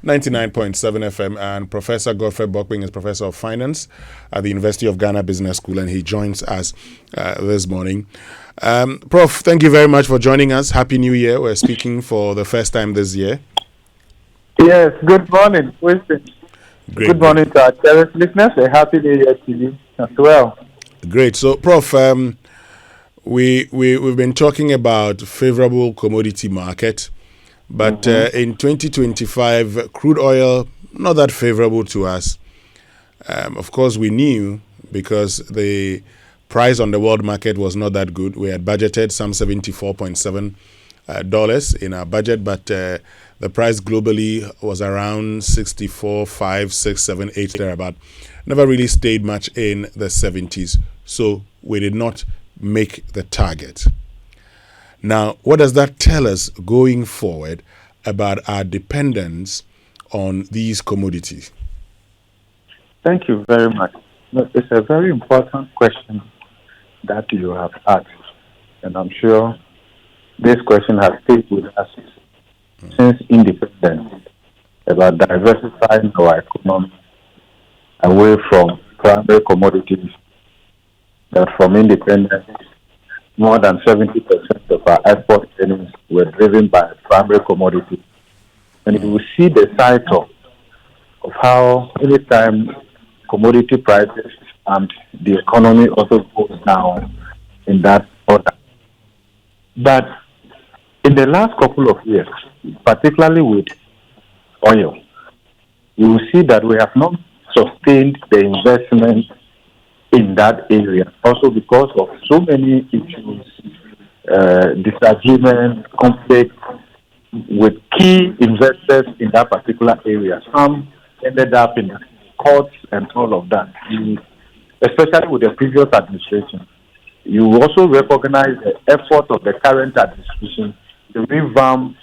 99.7 FM, and Professor Godfrey Bokpin is Professor of Finance at the University of Ghana Business School, and he joins us this morning. Prof, thank you very much for joining us. Happy New Year. We're speaking for the first time this year. Yes, good morning, Winston. Good morning to our cherished listeners. A happy New Year to you as well. Great. So, Prof, we've been talking about favorable commodity market, but in 2025, crude oil not that favorable to us. Of course, we knew because the price on the world market was not that good. We had budgeted some $74.7 in our budget, but the price globally was around 64, 5, 6, 7, 8 thereabout. Never really stayed much in the 70s, so we did not make the target. Now, what does that tell us going forward about our dependence on these commodities? Thank you very much. It's a very important question that you have asked, and I'm sure this question has stayed with us since independence about diversifying our economy away from primary commodities. That from independence, more than 70% of our export earnings were driven by primary commodities. And you will see the cycle of how anytime commodity prices and the economy also goes down in that order. But in the last couple of years, particularly with oil, you will see that we have not sustained the investment in that area, also because of so many issues, disagreements, conflict with key investors in that particular area. Some ended up in courts and all of that, especially with the previous administration. You also recognize the effort of the current administration to revamp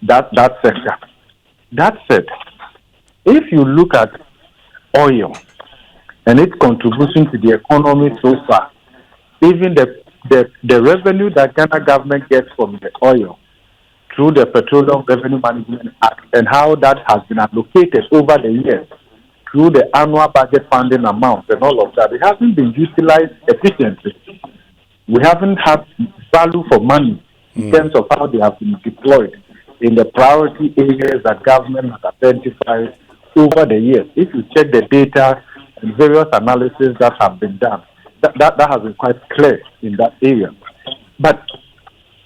that sector. That said, if you look at oil and its contribution to the economy so far, even the revenue that Ghana government gets from the oil through the Petroleum Revenue Management Act and how that has been allocated over the years through the annual budget funding amount and all of that, it hasn't been utilized efficiently. We haven't had value for money in terms of how they have been deployed in the priority areas that government has identified over the years. If you check the data and various analysis that have been done, that has been quite clear in that area. But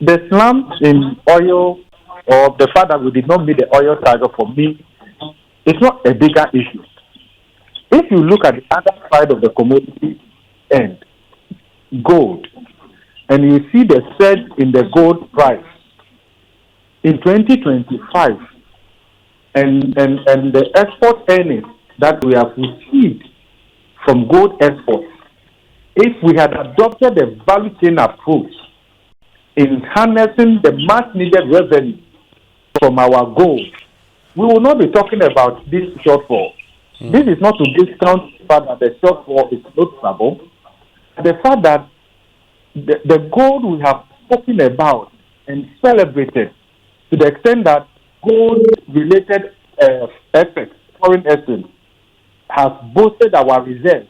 the slump in oil, or the fact that we did not meet the oil target, for me, it's not a bigger issue. If you look at the other side of the commodity end, gold, and you see the surge in the gold price in 2025, and the export earnings that we have received from gold exports, if we had adopted the value chain approach in harnessing the much needed revenue from our gold, we will not be talking about this shortfall. This is not to discount the fact that the shortfall is noticeable. The fact that the gold we have spoken about and celebrated to the extent that gold-related effects, foreign exchange, has boosted our reserves.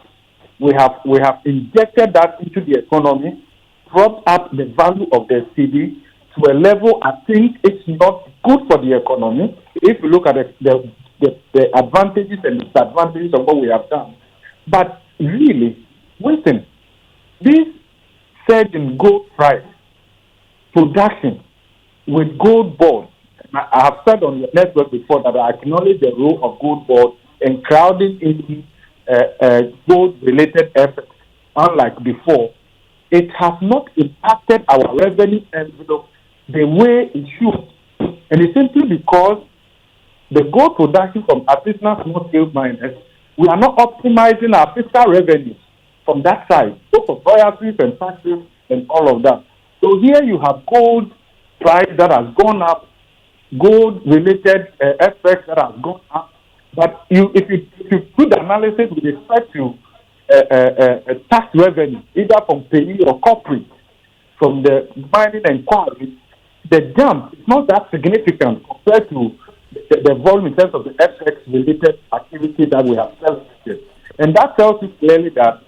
We have injected that into the economy, brought up the value of the CD to a level I think it's not good for the economy. If you look at the advantages and disadvantages of what we have done. But really, listen, this surge in gold price, production with gold board, I have said on your network before that I acknowledge the role of gold board in crowding in gold-related efforts. Unlike before, it has not impacted our revenue envelope the way it should. And it's simply because the gold production from artisanal small-scale miners, we are not optimizing our fiscal revenues from that side, both of royalties and taxes and all of that. So here you have gold price that has gone up, gold-related effects that has gone up. But if you do the analysis with respect to tax revenue, either from payee or corporate, from the mining and quarries, the jump is not that significant compared to the volume in terms of the FX-related activity that we have celebrated. And that tells you clearly that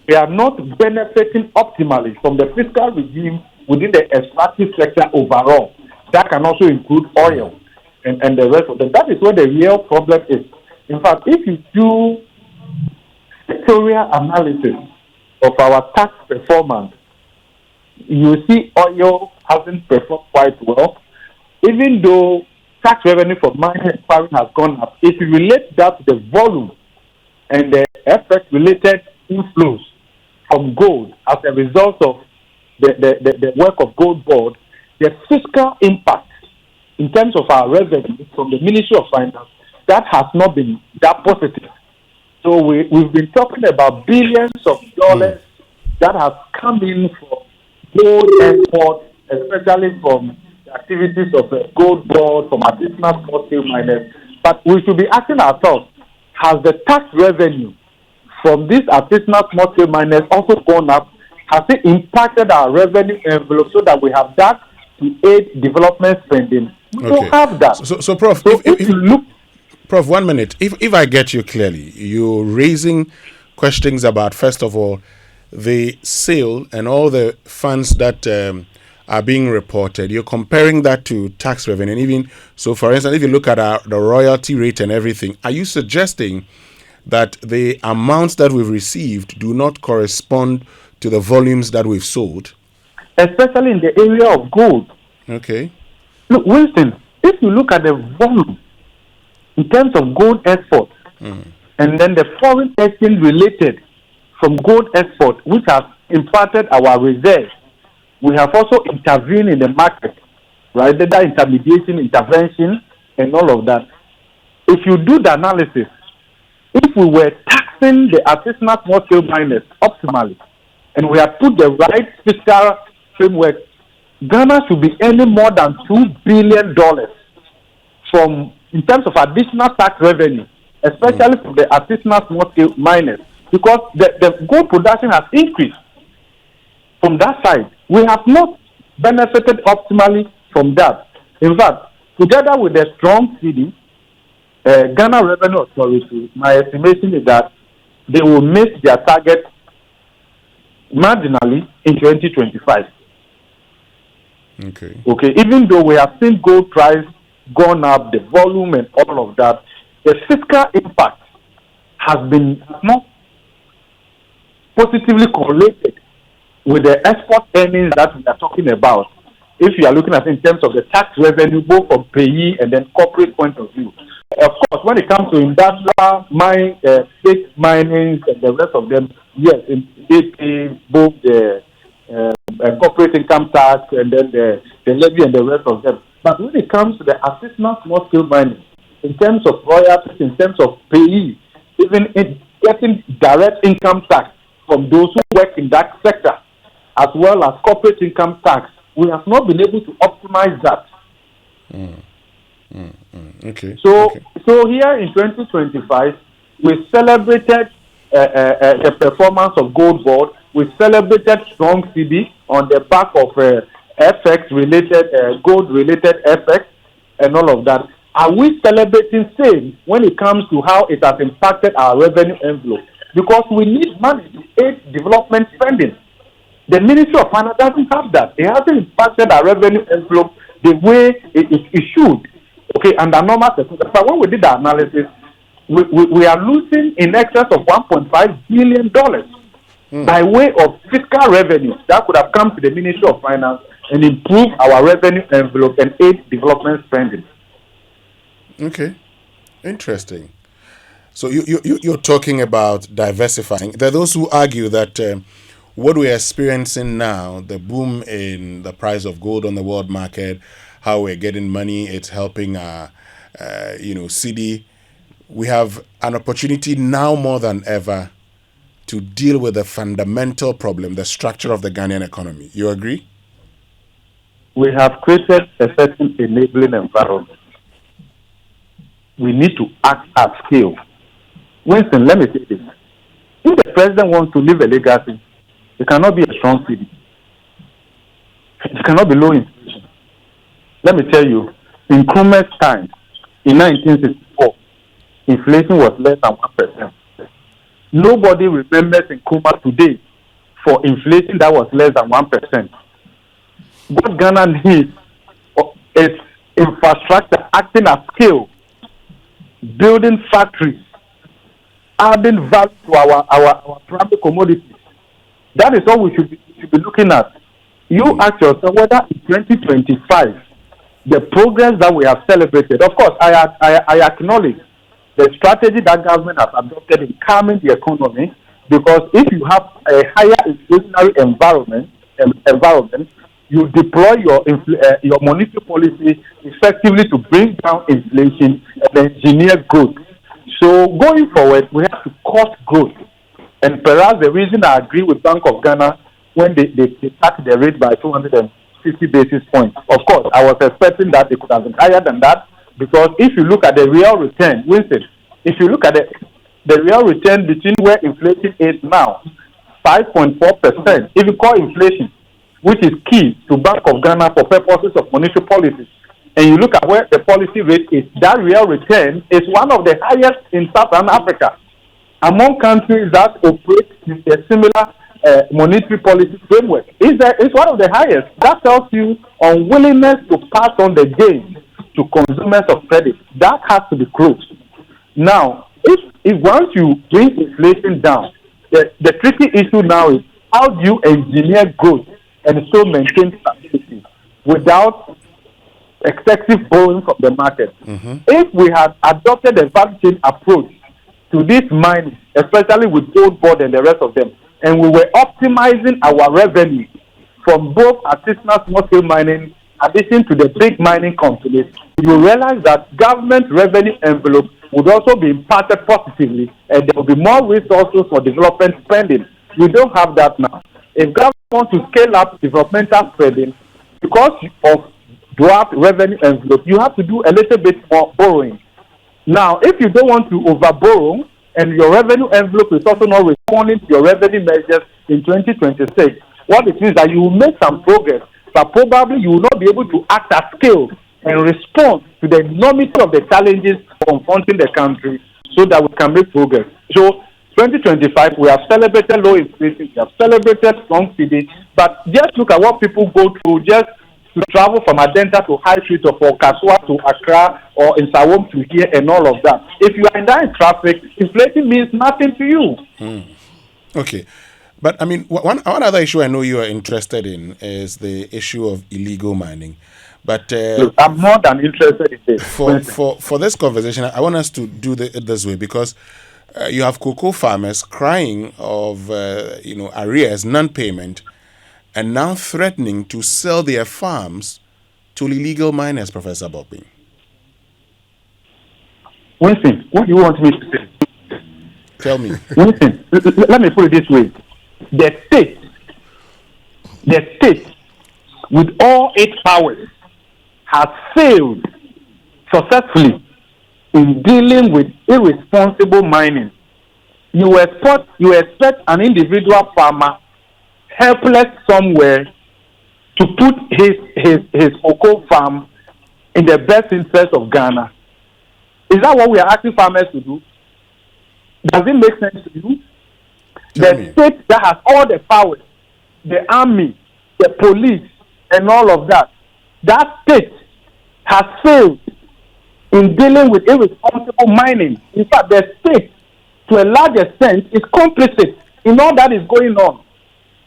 we are not benefiting optimally from the fiscal regime within the extractive sector overall. That can also include oil and the rest of them. That is where the real problem is. In fact, if you do sectorial analysis of our tax performance, you see oil hasn't performed quite well, even though tax revenue for mining and quarrying has gone up. If you relate that to the volume and the FX-related inflows from gold as a result of the work of Gold Board, the fiscal impact in terms of our revenue from the Ministry of Finance, that has not been that positive. So we've been talking about billions of dollars that have come in for gold export, especially from the activities of the Gold Board, from artisanal small-scale miners. But we should be asking ourselves, has the tax revenue from these artisanal small-scale miners also gone up? Has it impacted our revenue envelope so that we have that to aid development spending? We don't have that. So Prof, so if you look... Prof, 1 minute. If I get you clearly, you're raising questions about, first of all, the sale and all the funds that are being reported. You're comparing that to tax revenue. And even so, for instance, if you look at the royalty rate and everything, are you suggesting that the amounts that we've received do not correspond to the volumes that we've sold? Especially in the area of gold. Okay. Look, Winston, if you look at the volume in terms of gold export, and then the foreign exchange related from gold export, which has impacted our reserves, we have also intervened in the market, right? That intermediation, intervention, and all of that. If you do the analysis, if we were taxing the artisanal small-scale miners optimally, and we have put the right fiscal framework, Ghana should be earning more than $2 billion from, in terms of additional tax revenue, especially from the artisanal small-scale miners, because the gold production has increased from that side. We have not benefited optimally from that. In fact, together with the strong CD, Ghana Revenue Authority, my estimation is that they will miss their target marginally in 2025. Okay. Even though we have seen gold price gone up, the volume and all of that, the fiscal impact has not positively correlated with the export earnings that we are talking about. If you are looking at it in terms of the tax revenue, both from payee and then corporate point of view. Of course, when it comes to industrial mine, state mining and the rest of them, yes, they pay both the corporate income tax and then the levy and the rest of them. But when it comes to the artisanal small-scale mining, in terms of royalties, in terms of payee, even in getting direct income tax from those who work in that sector, as well as corporate income tax, we have not been able to optimize that. Okay. So here in 2025, we celebrated the performance of Gold Board. We celebrated strong CD on the back of FX-related, gold-related FX and all of that. Are we celebrating same when it comes to how it has impacted our revenue envelope? Because we need money to aid development spending. The Ministry of Finance doesn't have that. It hasn't impacted our revenue envelope the way it should. Okay, under normal circumstances. But when we did the analysis, we are losing in excess of $1.5 billion by way of fiscal revenue that could have come to the Ministry of Finance and improve our revenue envelope and aid development spending. Okay, interesting. So you're talking about diversifying. There are those who argue that what we're experiencing now, the boom in the price of gold on the world market, how we're getting money, it's helping our, CD. We have an opportunity now more than ever to deal with the fundamental problem, the structure of the Ghanaian economy. You agree? We have created a certain enabling environment. We need to act at scale. Winston, let me say this. If the president wants to leave a legacy, it cannot be a strong city. It cannot be low inflation. Let me tell you, in Nkrumah's time, in 1964, inflation was less than 1%. Nobody remembers in Kuma today for inflation that was less than 1%. What Ghana needs is infrastructure acting at scale, building factories, adding value to our primary commodities. That is all we should be looking at. You ask yourself whether in 2025, the progress that we have celebrated, of course, I acknowledge the strategy that government has adopted in calming the economy, because if you have a higher inflationary environment, you deploy your monetary policy effectively to bring down inflation and engineer growth. So going forward, we have to cut growth. And perhaps the reason I agree with Bank of Ghana when they cut the rate by 250 basis points. Of course, I was expecting that they could have been higher than that, because if you look at the real return, Winston, if you look at the real return between where inflation is now, 5.4%, if you call inflation, which is key to Bank of Ghana for purposes of monetary policy, and you look at where the policy rate is, that real return is one of the highest in Southern Africa. Among countries that operate in a similar monetary policy framework, it's one of the highest. That tells you unwillingness to pass on the gain to consumers of credit. That has to be closed. Now, if once you bring inflation down, the tricky issue now is how do you engineer growth and still maintain stability without excessive borrowing from the market? Mm-hmm. If we had adopted a value chain approach to this mining, especially with gold board and the rest of them, and we were optimizing our revenue from both artisanal small-scale mining, addition to the big mining companies, you realize that government revenue envelope would also be impacted positively, and there will be more resources for development spending. We don't have that now. If government wants to scale up developmental spending, because of dwarf revenue envelope, you have to do a little bit more borrowing. Now, if you don't want to overborrow and your revenue envelope is also not responding to your revenue measures in 2026, what it means that you will make some progress, but probably you will not be able to act at scale and respond to the enormity of the challenges confronting the country so that we can make progress. So, 2025, we have celebrated low inflation, we have celebrated strong CD, but just look at what people go through just to travel from Adenta to High Street or from Kaswa to Accra or in Sawom to here and all of that. If you are in that traffic, inflation means nothing to you. Okay. But I mean, one other issue I know you are interested in is the issue of illegal mining. But look, I'm more than interested in this. For this conversation, I want us to do it this way, because you have cocoa farmers crying of arrears, non-payment, and now threatening to sell their farms to illegal miners, Professor Bokpin. Winston, what do you want me to say? Tell me. Winston, let me put it this way. The state, with all its powers, has failed successfully in dealing with irresponsible mining. You expect an individual farmer helpless somewhere to put his cocoa farm in the best interest of Ghana. Is that what we are asking farmers to do? Does it make sense to you? The state that has all the powers, the army, the police, and all of that, that state has failed in dealing with irresponsible mining. In fact, the state, to a large extent, is complicit in all that is going on.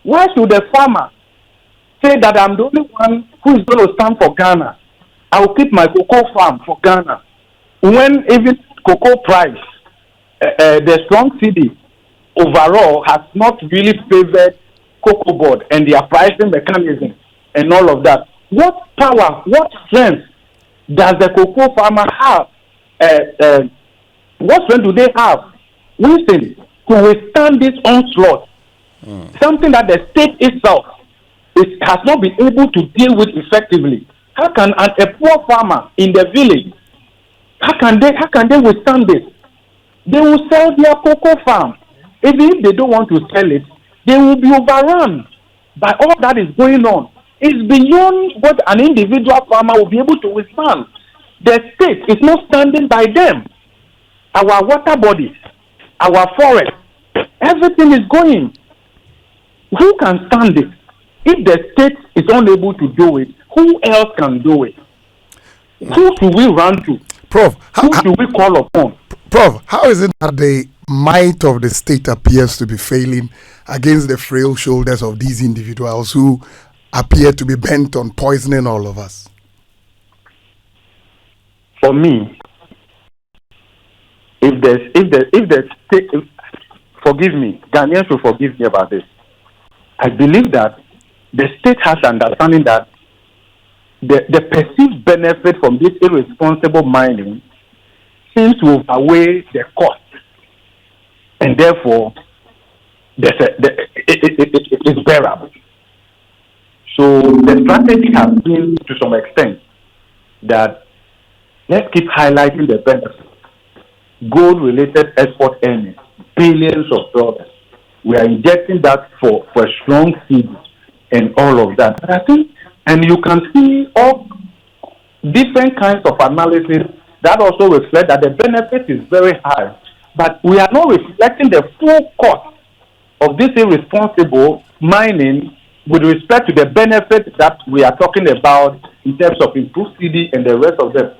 Why should the farmer say that I'm the only one who is going to stand for Ghana? I will keep my cocoa farm for Ghana. When even cocoa price, the strong CD overall has not really favored cocoa board and their pricing mechanism and all of that. What power, what strength does the cocoa farmer have? What strength do they have, Winston, to withstand this onslaught? Something that the state itself has not been able to deal with effectively. How can a poor farmer in the village, how can they withstand this? They will sell their cocoa farm. Even if they don't want to sell it, they will be overrun by all that is going on. It's beyond what an individual farmer will be able to withstand. the state is not standing by them. Our water bodies, our forests, everything is going. Who can stand it? If the state is unable to do it, who else can do it? Who should we run to? Prof, Who should we call upon? Prof, how is it that the might of the state appears to be failing against the frail shoulders of these individuals who appear to be bent on poisoning all of us? For me, if the state, forgive me, Ghanaians should forgive me about this. I believe that the state has understanding that the perceived benefit from this irresponsible mining seems to outweigh the cost, and therefore it's bearable. So the strategy has been, to some extent, that let's keep highlighting the benefits. Gold-related export earnings, billions of dollars. We are injecting that for a strong seed and all of that. But I think, and you can see all different kinds of analysis that also reflect that the benefit is very high. But we are not reflecting the full cost of this irresponsible mining with respect to the benefit that we are talking about in terms of improved CD and the rest of them.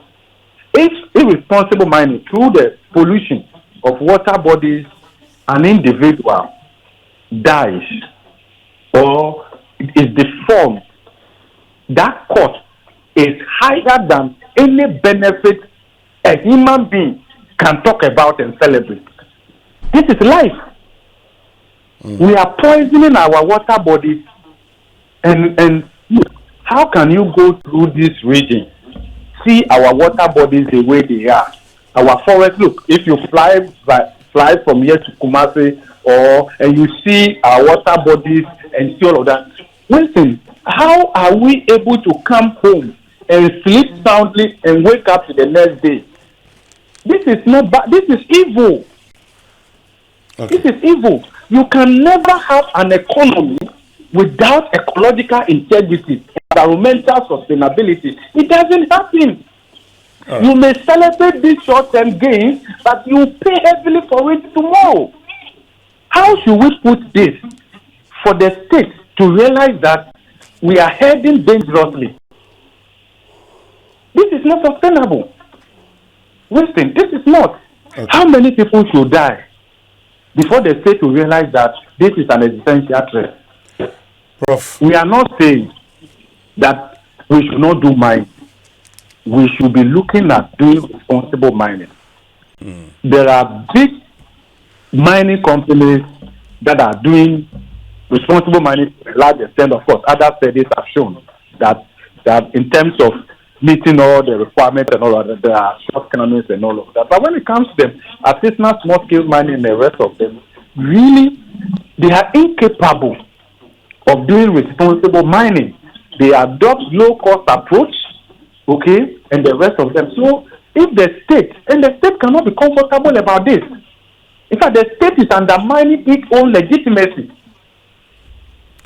If irresponsible mining through the pollution of water bodies, an individual dies or is deformed, that cost is higher than any benefit a human being can talk about and celebrate. This is life. We are poisoning our water bodies, and how can you go through this region, see our water bodies the way they are, our forests? Look, if you fly from here to Kumasi, and you see our water bodies and see all of that. Listen, how are we able to come home and sleep soundly and wake up the next day? This is not bad. This is evil. Okay. This is evil. You can never have an economy without ecological integrity, environmental sustainability. It doesn't happen. Right. You may celebrate these short-term gains, but you pay heavily for it tomorrow. How should we put this for the state to realize that we are heading dangerously? This is not sustainable. Listen, this is not. Okay. How many people should die before the state will realize that this is an existential threat? Prof. We are not saying that we should not do mining. We should be looking at doing responsible mining. There are big mining companies that are doing responsible mining to a large extent. Of course, other studies have shown that in terms of meeting all the requirements and all of that, there are shortcomings and all of that. But when it comes to them, artisanal small-scale mining and the rest of them, really, they are incapable of doing responsible mining. They adopt low-cost approach, okay, and the rest of them. So if the state cannot be comfortable about this, in fact, the state is undermining its own legitimacy.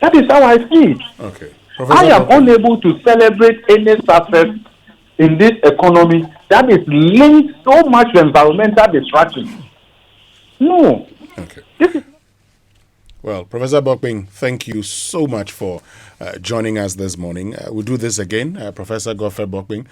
That is how I see it. Okay. I am unable to celebrate any success in this economy that is linked so much to environmental destruction. No. Okay. Well, Professor Bokpin, thank you so much for joining us this morning. We'll do this again. Professor Godfrey Bokpin,